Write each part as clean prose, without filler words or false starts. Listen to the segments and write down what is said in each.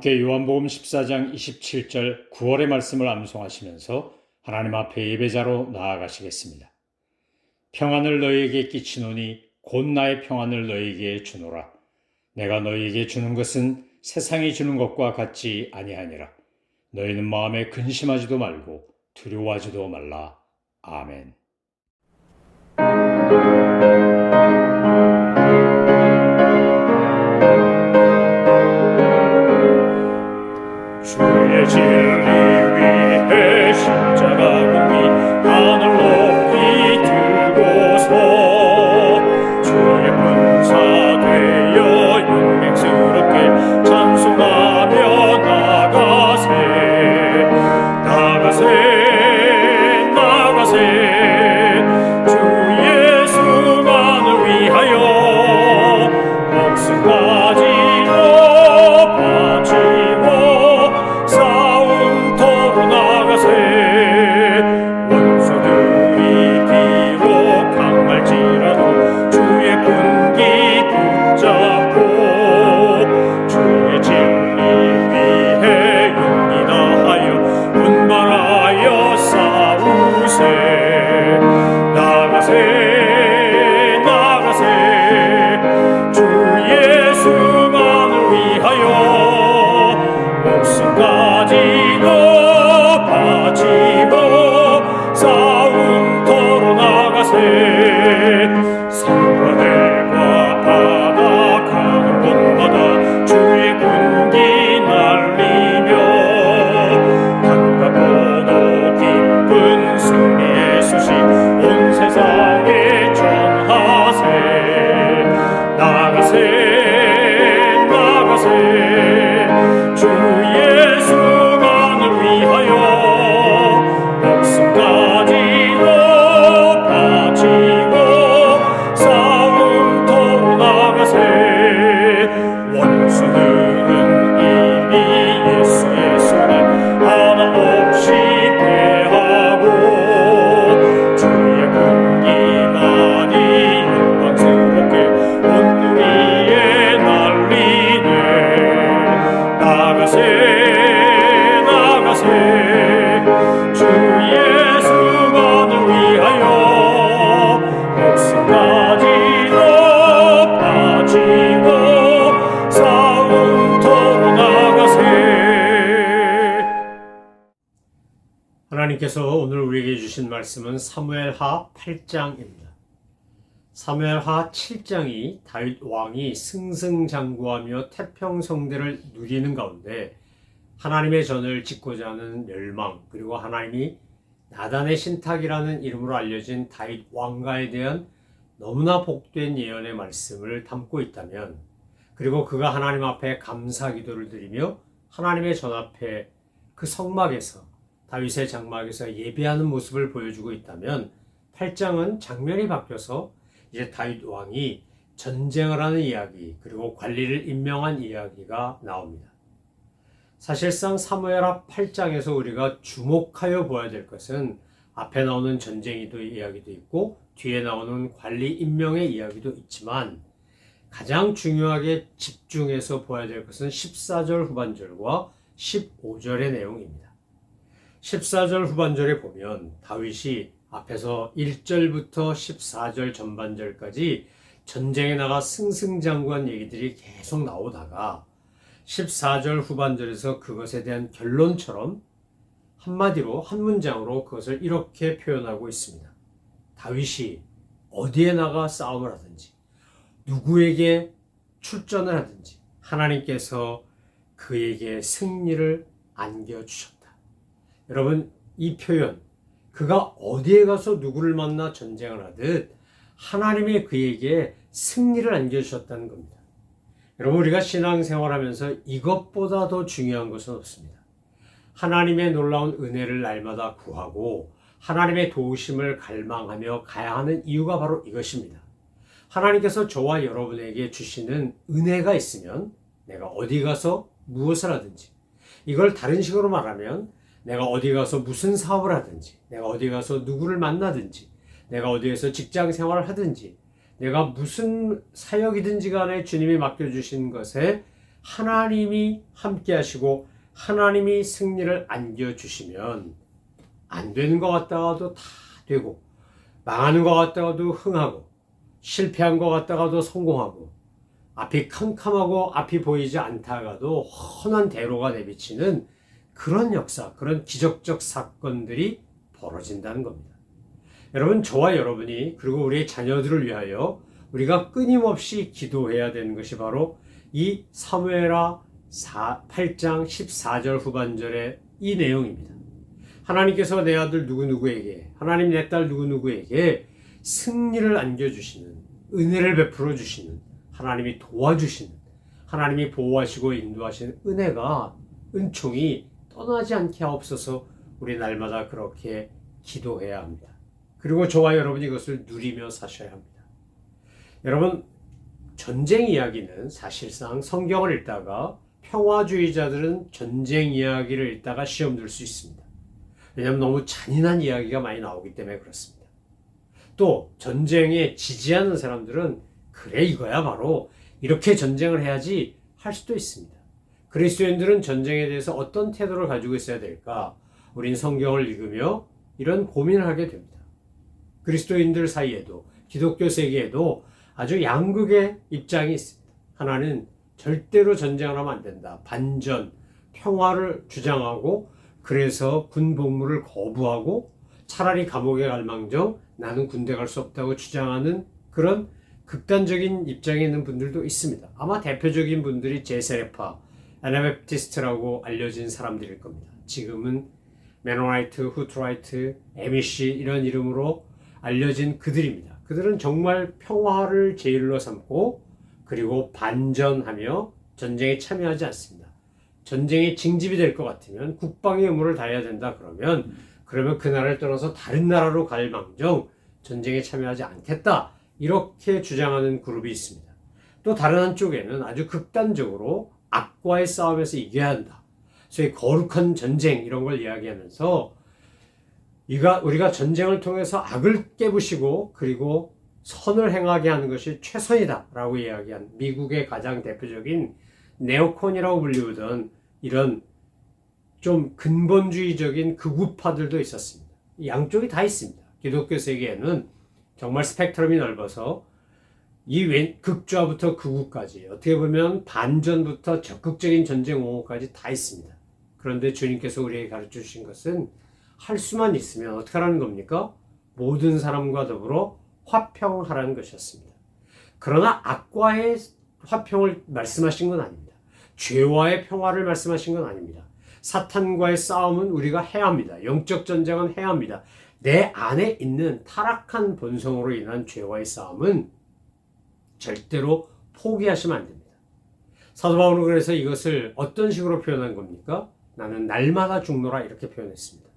함께 요한복음 14장 27절 9월의 말씀을 암송하시면서 하나님 앞에 예배자로 나아가시겠습니다. 평안을 너희에게 끼치노니 곧 나의 평안을 너희에게 주노라. 내가 너희에게 주는 것은 세상이 주는 것과 같지 아니하니라. 너희는 마음에 근심하지도 말고 두려워하지도 말라. 아멘. 주의 진리 위해 십자가 굽니 하늘 높이 들고서 주의 군사 되어 용맹스럽게 찬송하며 나가세 주 예수만을 위하여 목숨까지 산과들과 바다 가는 곳마다 주의 군기 날리며 반갑고도 기쁜 승리의 소식 온 세상에 전하세 나가세 주 예수만을 위하여 목숨까지도 바치고 원수들은 이미 예수의 손에 하나없이 패하고 주의 군기만이 영광스럽게 온 위에 날리네 나가세 주 예수만을 위하여 목숨까지도 바치고 하나님께서 오늘 우리에게 주신 말씀은 사무엘하 8장입니다. 사무엘하 7장이 다윗 왕이 승승장구하며 태평성대를 누리는 가운데 하나님의 전을 짓고자 하는 멸망, 그리고 하나님이 나단의 신탁이라는 이름으로 알려진 다윗 왕가에 대한 너무나 복된 예언의 말씀을 담고 있다면, 그리고 그가 하나님 앞에 감사 기도를 드리며 하나님의 전 앞에 그 성막에서 다윗의 장막에서 예배하는 모습을 보여주고 있다면, 8장은 장면이 바뀌어서 이제 다윗 왕이 전쟁을 하는 이야기, 그리고 관리를 임명한 이야기가 나옵니다. 사실상 사무엘하 8장에서 우리가 주목하여 보아야 될 것은 앞에 나오는 전쟁 이야기도 있고 뒤에 나오는 관리 임명의 이야기도 있지만, 가장 중요하게 집중해서 보아야 될 것은 14절 후반절과 15절의 내용입니다. 14절 후반절에 보면 다윗이 앞에서 1절부터 14절 전반절까지 전쟁에 나가 승승장구한 얘기들이 계속 나오다가 14절 후반절에서 그것에 대한 결론처럼 한마디로 한 문장으로 그것을 이렇게 표현하고 있습니다. 다윗이 어디에 나가 싸움을 하든지 누구에게 출전을 하든지 하나님께서 그에게 승리를 안겨주셨다. 여러분, 이 표현, 그가 어디에 가서 누구를 만나 전쟁을 하듯 하나님이 그에게 승리를 안겨주셨다는 겁니다. 여러분, 우리가 신앙생활하면서 이것보다 더 중요한 것은 없습니다. 하나님의 놀라운 은혜를 날마다 구하고 하나님의 도우심을 갈망하며 가야 하는 이유가 바로 이것입니다. 하나님께서 저와 여러분에게 주시는 은혜가 있으면 내가 어디 가서 무엇을 하든지, 이걸 다른 식으로 말하면 내가 어디 가서 무슨 사업을 하든지, 내가 어디 가서 누구를 만나든지, 내가 어디에서 직장 생활을 하든지, 내가 무슨 사역이든지 간에 주님이 맡겨주신 것에 하나님이 함께 하시고 하나님이 승리를 안겨주시면 안 되는 것 같다가도 다 되고, 망하는 것 같다가도 흥하고, 실패한 것 같다가도 성공하고, 앞이 캄캄하고 앞이 보이지 않다가도 훤한 대로가 내비치는 그런 역사, 그런 기적적 사건들이 벌어진다는 겁니다. 여러분, 저와 여러분이, 그리고 우리의 자녀들을 위하여 우리가 끊임없이 기도해야 되는 것이 바로 이 사무엘하 8장 14절 후반절의 이 내용입니다. 하나님께서 내 아들 누구누구에게, 하나님 내 딸 누구누구에게 승리를 안겨주시는, 은혜를 베풀어 주시는, 하나님이 도와주시는, 하나님이 보호하시고 인도하시는 은혜가, 은총이 떠나지 않게 하옵소서. 우리 날마다 그렇게 기도해야 합니다. 그리고 저와 여러분이 이것을 누리며 사셔야 합니다. 여러분, 전쟁 이야기는 사실상 성경을 읽다가 평화주의자들은 전쟁 이야기를 읽다가 시험 들 수 있습니다. 왜냐하면 너무 잔인한 이야기가 많이 나오기 때문에 그렇습니다. 또 전쟁에 지지하는 사람들은 그래, 이거야 바로 이렇게 전쟁을 해야지 할 수도 있습니다. 그리스도인들은 전쟁에 대해서 어떤 태도를 가지고 있어야 될까? 우린 성경을 읽으며 이런 고민을 하게 됩니다. 그리스도인들 사이에도, 기독교 세계에도 아주 양극의 입장이 있습니다. 하나는 절대로 전쟁을 하면 안 된다, 반전, 평화를 주장하고, 그래서 군 복무를 거부하고 차라리 감옥에 갈 망정 나는 군대 갈 수 없다고 주장하는 그런 극단적인 입장에 있는 분들도 있습니다. 아마 대표적인 분들이 제세례파, 애나베프티스트라고 알려진 사람들일 겁니다. 지금은 메노나이트, 후트라이트, 에미시 이런 이름으로 알려진 그들입니다. 그들은 정말 평화를 제일로 삼고, 그리고 반전하며 전쟁에 참여하지 않습니다. 전쟁에 징집이 될 것 같으면 국방의 의무를 다해야 된다 그러면 그 나라를 떠나서 다른 나라로 갈 망정 전쟁에 참여하지 않겠다, 이렇게 주장하는 그룹이 있습니다. 또 다른 한쪽에는 아주 극단적으로 악과의 싸움에서 이겨야 한다, 소위 거룩한 전쟁 이런 걸 이야기하면서 우리가 전쟁을 통해서 악을 깨부시고 그리고 선을 행하게 하는 것이 최선이다 라고 이야기한 미국의 가장 대표적인 네오콘이라고 불리우던 이런 좀 근본주의적인 극우파들도 있었습니다. 양쪽이 다 있습니다. 기독교 세계에는 정말 스펙트럼이 넓어서 이 극좌부터 극우까지, 어떻게 보면 반전부터 적극적인 전쟁 옹호까지 다 있습니다. 그런데 주님께서 우리에게 가르쳐 주신 것은 할 수만 있으면 어떻게 하라는 겁니까? 모든 사람과 더불어 화평하라는 것이었습니다. 그러나 악과의 화평을 말씀하신 건 아닙니다. 죄와의 평화를 말씀하신 건 아닙니다. 사탄과의 싸움은 우리가 해야 합니다. 영적 전쟁은 해야 합니다. 내 안에 있는 타락한 본성으로 인한 죄와의 싸움은 절대로 포기하시면 안 됩니다. 사도 바울은 그래서 이것을 어떤 식으로 표현한 겁니까? 나는 날마다 죽노라, 이렇게 표현했습니다.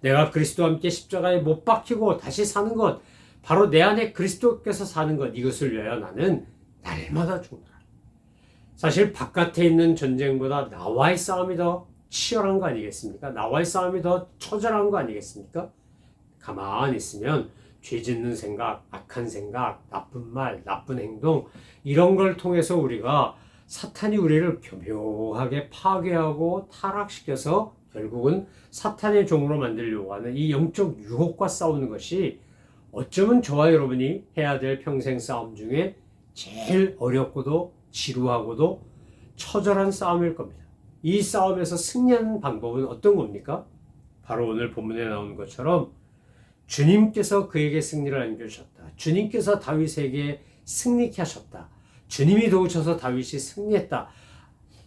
내가 그리스도와 함께 십자가에 못 박히고 다시 사는 것, 바로 내 안에 그리스도께서 사는 것, 이것을 위하여 나는 날마다 죽노라. 사실 바깥에 있는 전쟁보다 나와의 싸움이 더 치열한 거 아니겠습니까? 나와의 싸움이 더 처절한 거 아니겠습니까? 가만히 있으면 죄 짓는 생각, 악한 생각, 나쁜 말, 나쁜 행동, 이런 걸 통해서 우리가 사탄이 우리를 교묘하게 파괴하고 타락시켜서 결국은 사탄의 종으로 만들려고 하는 이 영적 유혹과 싸우는 것이 어쩌면 저와 여러분이 해야 될 평생 싸움 중에 제일 어렵고도 지루하고도 처절한 싸움일 겁니다. 이 싸움에서 승리하는 방법은 어떤 겁니까? 바로 오늘 본문에 나오는 것처럼 주님께서 그에게 승리를 안겨주셨다. 주님께서 다윗에게 승리케 하셨다. 주님이 도우셔서 다윗이 승리했다.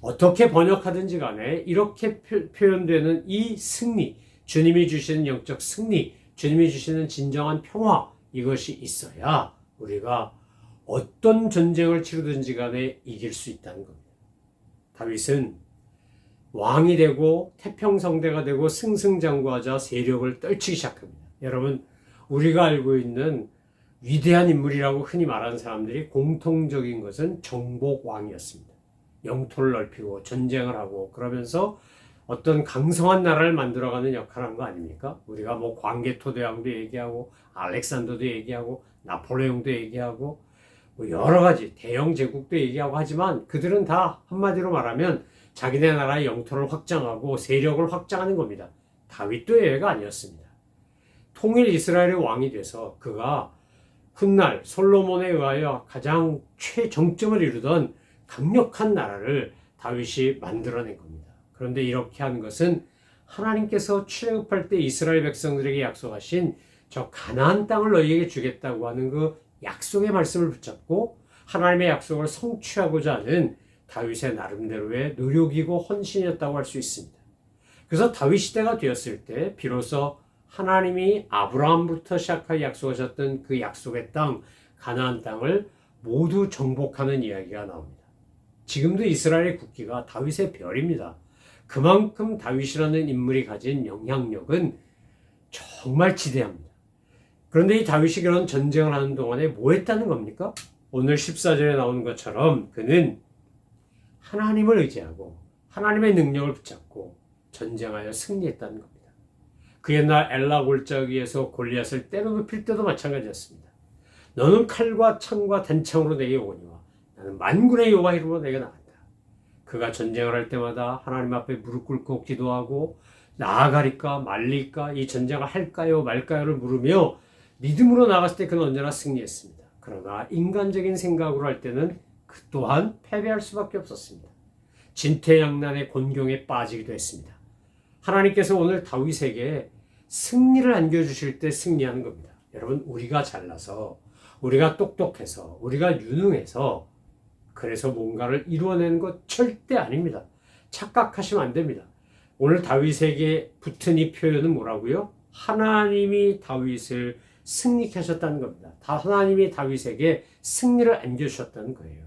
어떻게 번역하든지 간에 이렇게 표현되는 이 승리, 주님이 주시는 영적 승리, 주님이 주시는 진정한 평화, 이것이 있어야 우리가 어떤 전쟁을 치르든지 간에 이길 수 있다는 겁니다. 다윗은 왕이 되고 태평성대가 되고 승승장구하자 세력을 떨치기 시작합니다. 여러분, 우리가 알고 있는 위대한 인물이라고 흔히 말하는 사람들이 공통적인 것은 정복왕이었습니다. 영토를 넓히고 전쟁을 하고 그러면서 어떤 강성한 나라를 만들어가는 역할을 한 거 아닙니까? 우리가 뭐 광개토대왕도 얘기하고 알렉산더도 얘기하고 나폴레옹도 얘기하고 뭐 여러 가지 대영 제국도 얘기하고 하지만 그들은 다 한마디로 말하면 자기네 나라의 영토를 확장하고 세력을 확장하는 겁니다. 다윗도 예외가 아니었습니다. 통일 이스라엘의 왕이 돼서 그가 훗날 솔로몬에 의하여 가장 최정점을 이루던 강력한 나라를 다윗이 만들어낸 겁니다. 그런데 이렇게 한 것은 하나님께서 출애굽할 때 이스라엘 백성들에게 약속하신 저 가나안 땅을 너희에게 주겠다고 하는 그 약속의 말씀을 붙잡고 하나님의 약속을 성취하고자 하는 다윗의 나름대로의 노력이고 헌신이었다고 할 수 있습니다. 그래서 다윗 시대가 되었을 때 비로소 하나님이 아브라함부터 시작하여 약속하셨던 그 약속의 땅 가나안 땅을 모두 정복하는 이야기가 나옵니다. 지금도 이스라엘의 국기가 다윗의 별입니다. 그만큼 다윗이라는 인물이 가진 영향력은 정말 지대합니다. 그런데 이 다윗이 그런 전쟁을 하는 동안에 뭐 했다는 겁니까? 오늘 14절에 나오는 것처럼 그는 하나님을 의지하고 하나님의 능력을 붙잡고 전쟁하여 승리했다는 겁니다. 그 옛날 엘라 골짜기에서 골리앗을 때려눕힐 때도 마찬가지였습니다. 너는 칼과 창과 단창으로 내게 오거니와 나는 만군의 여호와 이름으로 내게 나간다. 그가 전쟁을 할 때마다 하나님 앞에 무릎 꿇고 기도하고 나아가리까 말리까 이 전쟁을 할까요 말까요를 물으며 믿음으로 나갔을 때 그는 언제나 승리했습니다. 그러나 인간적인 생각으로 할 때는 그 또한 패배할 수밖에 없었습니다. 진퇴양난의 곤경에 빠지기도 했습니다. 하나님께서 오늘 다윗에게 승리를 안겨주실 때 승리하는 겁니다. 여러분, 우리가 잘나서 우리가 똑똑해서 우리가 유능해서 그래서 뭔가를 이루어내는 것 절대 아닙니다. 착각하시면 안 됩니다. 오늘 다윗에게 붙은 이 표현은 뭐라고요? 하나님이 다윗을 승리케 하셨다는 겁니다. 하나님이 다윗에게 승리를 안겨주셨다는 거예요.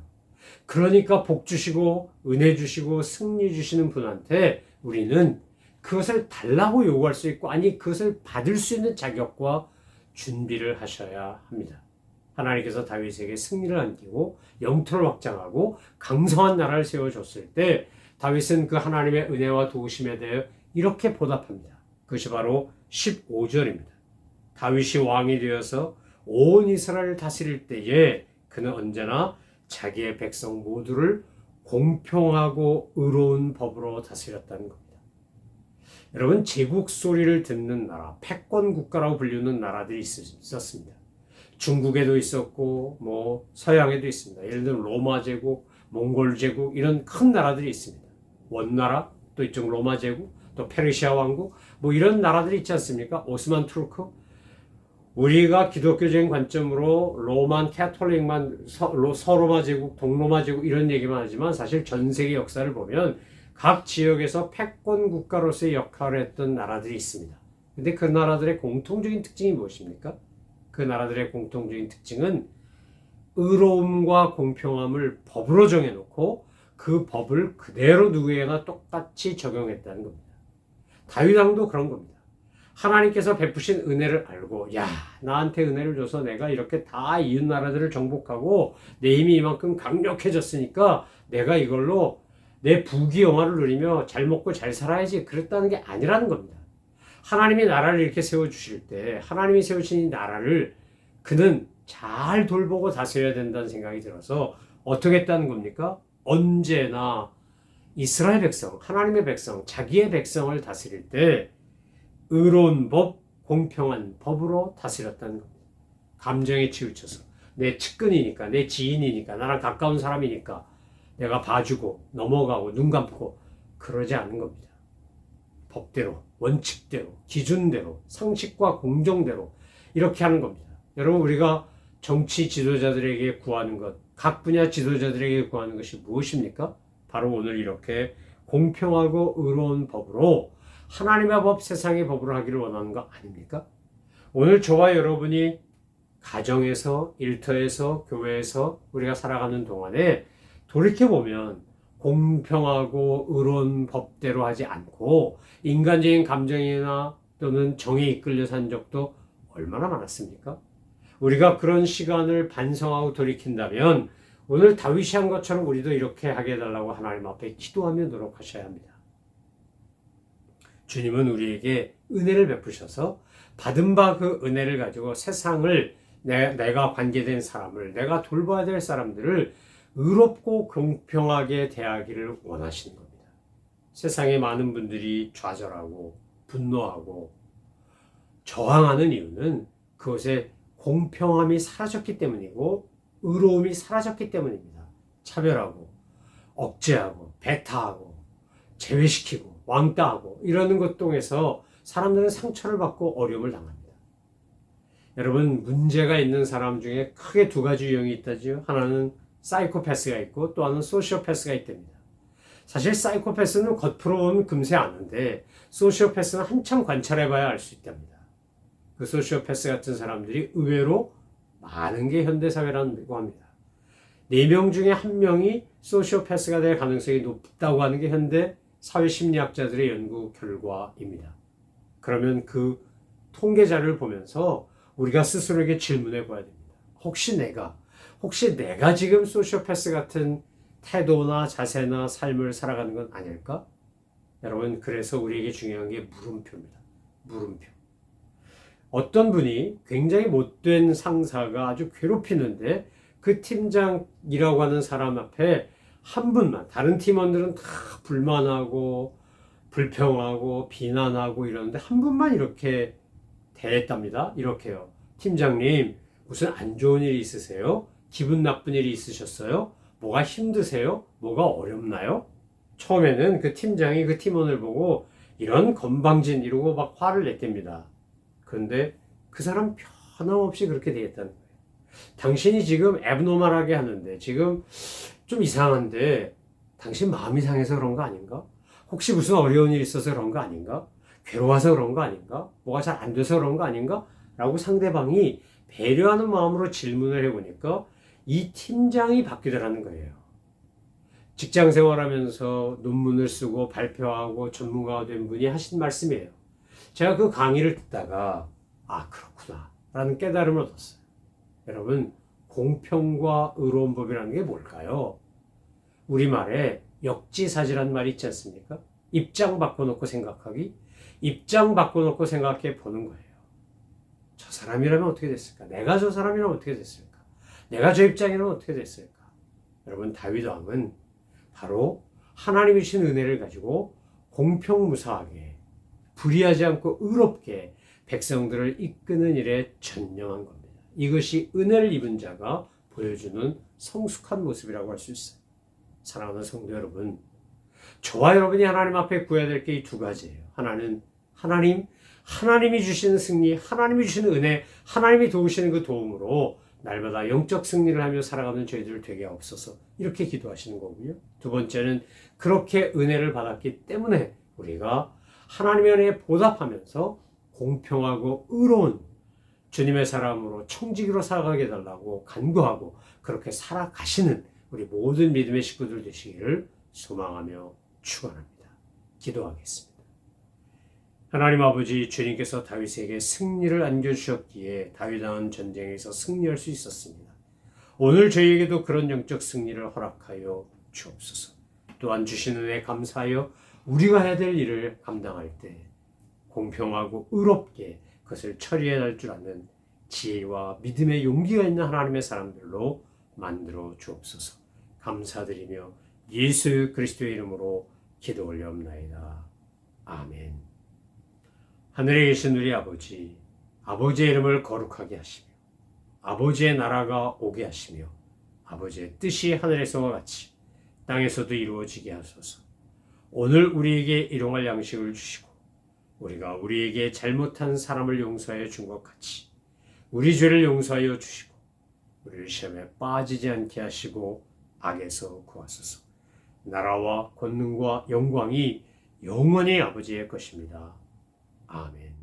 그러니까 복 주시고 은혜 주시고 승리 주시는 분한테 우리는 그것을 달라고 요구할 수 있고 아니 그것을 받을 수 있는 자격과 준비를 하셔야 합니다. 하나님께서 다윗에게 승리를 안기고 영토를 확장하고 강성한 나라를 세워줬을 때 다윗은 그 하나님의 은혜와 도우심에 대해 이렇게 보답합니다. 그것이 바로 15절입니다. 다윗이 왕이 되어서 온 이스라엘을 다스릴 때에 그는 언제나 자기의 백성 모두를 공평하고 의로운 법으로 다스렸다는 겁니다. 여러분, 제국 소리를 듣는 나라, 패권 국가라고 불리는 나라들이 있었습니다. 중국에도 있었고 뭐 서양에도 있습니다. 예를 들면 로마 제국, 몽골 제국 이런 큰 나라들이 있습니다. 원나라, 또 이쪽 로마 제국, 또 페르시아 왕국 뭐 이런 나라들이 있지 않습니까? 오스만 투르크. 우리가 기독교적인 관점으로 로만 캐톨릭만 서로마 제국, 동로마 제국 이런 얘기만 하지만 사실 전 세계 역사를 보면 각 지역에서 패권 국가로서의 역할을 했던 나라들이 있습니다. 근데 그 나라들의 공통적인 특징이 무엇입니까? 그 나라들의 공통적인 특징은 의로움과 공평함을 법으로 정해놓고 그 법을 그대로 누구에게나 똑같이 적용했다는 겁니다. 다윗 왕도 그런 겁니다. 하나님께서 베푸신 은혜를 알고 야 나한테 은혜를 줘서 내가 이렇게 다 이웃 나라들을 정복하고 내 힘이 이만큼 강력해졌으니까 내가 이걸로 내 부귀 영화를 누리며 잘 먹고 잘 살아야지 그랬다는 게 아니라는 겁니다. 하나님이 나라를 이렇게 세워주실 때 하나님이 세우신 이 나라를 그는 잘 돌보고 다스려야 된다는 생각이 들어서 어떻게 했다는 겁니까? 언제나 이스라엘 백성, 하나님의 백성, 자기의 백성을 다스릴 때 의로운 법, 공평한 법으로 다스렸다는 겁니다. 감정에 치우쳐서 내 측근이니까, 내 지인이니까, 나랑 가까운 사람이니까 내가 봐주고 넘어가고 눈 감고 그러지 않은 겁니다. 법대로, 원칙대로, 기준대로, 상식과 공정대로 이렇게 하는 겁니다. 여러분, 우리가 정치 지도자들에게 구하는 것, 각 분야 지도자들에게 구하는 것이 무엇입니까? 바로 오늘 이렇게 공평하고 의로운 법으로 하나님의 법, 세상의 법으로 하기를 원하는 거 아닙니까? 오늘 저와 여러분이 가정에서, 일터에서, 교회에서 우리가 살아가는 동안에 돌이켜보면 공평하고 의로운 법대로 하지 않고 인간적인 감정이나 또는 정에 이끌려 산 적도 얼마나 많았습니까? 우리가 그런 시간을 반성하고 돌이킨다면 오늘 다윗이 한 것처럼 우리도 이렇게 하게 해달라고 하나님 앞에 기도하며 노력하셔야 합니다. 주님은 우리에게 은혜를 베푸셔서 받은 바 그 은혜를 가지고 세상을 내가 관계된 사람을, 내가 돌봐야 될 사람들을 의롭고 공평하게 대하기를 원하시는 겁니다. 세상에 많은 분들이 좌절하고 분노하고 저항하는 이유는 그것에 공평함이 사라졌기 때문이고 의로움이 사라졌기 때문입니다. 차별하고 억제하고 배타하고 제외시키고 왕따하고 이러는 것 통해서 사람들은 상처를 받고 어려움을 당합니다. 여러분, 문제가 있는 사람 중에 크게 두 가지 유형이 있다지요. 하나는 사이코패스가 있고 또 하나는 소시오패스가 있답니다. 사실 사이코패스는 겉으로는 금세 아는데 소시오패스는 한참 관찰해봐야 알 수 있답니다. 그 소시오패스 같은 사람들이 의외로 많은 게 현대사회라고 합니다. 4명 중에 1명이 소시오패스가 될 가능성이 높다고 하는 게 현대 사회심리학자들의 연구 결과입니다. 그러면 그 통계 자료를 보면서 우리가 스스로에게 질문해 봐야 됩니다. 혹시 내가 지금 소시오패스 같은 태도나 자세나 삶을 살아가는 건 아닐까? 여러분, 그래서 우리에게 중요한 게 물음표입니다. 물음표. 어떤 분이 굉장히 못된 상사가 아주 괴롭히는데 그 팀장이라고 하는 사람 앞에 한 분만, 다른 팀원들은 다 불만하고 불평하고 비난하고 이러는데 한 분만 이렇게 대했답니다. 이렇게요. 팀장님, 무슨 안 좋은 일이 있으세요? 기분 나쁜 일이 있으셨어요? 뭐가 힘드세요? 뭐가 어렵나요? 처음에는 그 팀장이 그 팀원을 보고 이런 건방진 이러고 막 화를 냈답니다. 그런데 그 사람 변함없이 그렇게 대했다는 거예요. 당신이 지금 앱노멀하게 하는데 지금 좀 이상한데 당신 마음이 상해서 그런 거 아닌가? 혹시 무슨 어려운 일이 있어서 그런 거 아닌가? 괴로워서 그런 거 아닌가? 뭐가 잘 안 돼서 그런 거 아닌가? 라고 상대방이 배려하는 마음으로 질문을 해보니까 이 팀장이 바뀌더라는 거예요. 직장 생활하면서 논문을 쓰고 발표하고 전문가가 된 분이 하신 말씀이에요. 제가 그 강의를 듣다가 그렇구나 라는 깨달음을 얻었어요. 여러분, 공평과 의로운 법이라는 게 뭘까요? 우리말에 역지사지라는 말이 있지 않습니까? 입장 바꿔놓고 생각하기, 입장 바꿔놓고 생각해 보는 거예요. 저 사람이라면 어떻게 됐을까? 내가 저 사람이라면 어떻게 됐을까? 내가 저 입장이라면 어떻게 됐을까? 여러분, 다윗 왕은 바로 하나님이 주신 은혜를 가지고 공평무사하게 불의하지 않고 의롭게 백성들을 이끄는 일에 전념한 겁니다. 이것이 은혜를 입은 자가 보여주는 성숙한 모습이라고 할 수 있어요. 사랑하는 성도 여러분, 저와 여러분이 하나님 앞에 구해야 될 게 이 두 가지예요. 하나는 하나님이 주시는 승리, 하나님이 주시는 은혜, 하나님이 도우시는 그 도움으로 날마다 영적 승리를 하며 살아가는 저희들 되게 없어서 이렇게 기도하시는 거고요. 두 번째는 그렇게 은혜를 받았기 때문에 우리가 하나님의 은혜에 보답하면서 공평하고 의로운 주님의 사람으로 청지기로 살아가게 해달라고 간구하고 그렇게 살아가시는 우리 모든 믿음의 식구들 되시기를 소망하며 축원합니다. 기도하겠습니다. 하나님 아버지, 주님께서 다윗에게 승리를 안겨주셨기에 다윗 왕은 전쟁에서 승리할 수 있었습니다. 오늘 저희에게도 그런 영적 승리를 허락하여 주옵소서. 또한 주신 은혜 감사하여 우리가 해야 될 일을 감당할 때 공평하고 의롭게 그것을 처리해야 할 줄 아는 지혜와 믿음의 용기가 있는 하나님의 사람들로 만들어 주옵소서. 감사드리며 예수 그리스도의 이름으로 기도 올려옵나이다. 아멘. 하늘에 계신 우리 아버지, 아버지의 이름을 거룩하게 하시며 아버지의 나라가 오게 하시며 아버지의 뜻이 하늘에서와 같이 땅에서도 이루어지게 하소서. 오늘 우리에게 일용할 양식을 주시고 우리가 우리에게 잘못한 사람을 용서하여 준 것 같이 우리 죄를 용서하여 주시고 우리를 시험에 빠지지 않게 하시고 악에서 구하소서. 나라와 권능과 영광이 영원히 아버지의 것입니다. 아멘.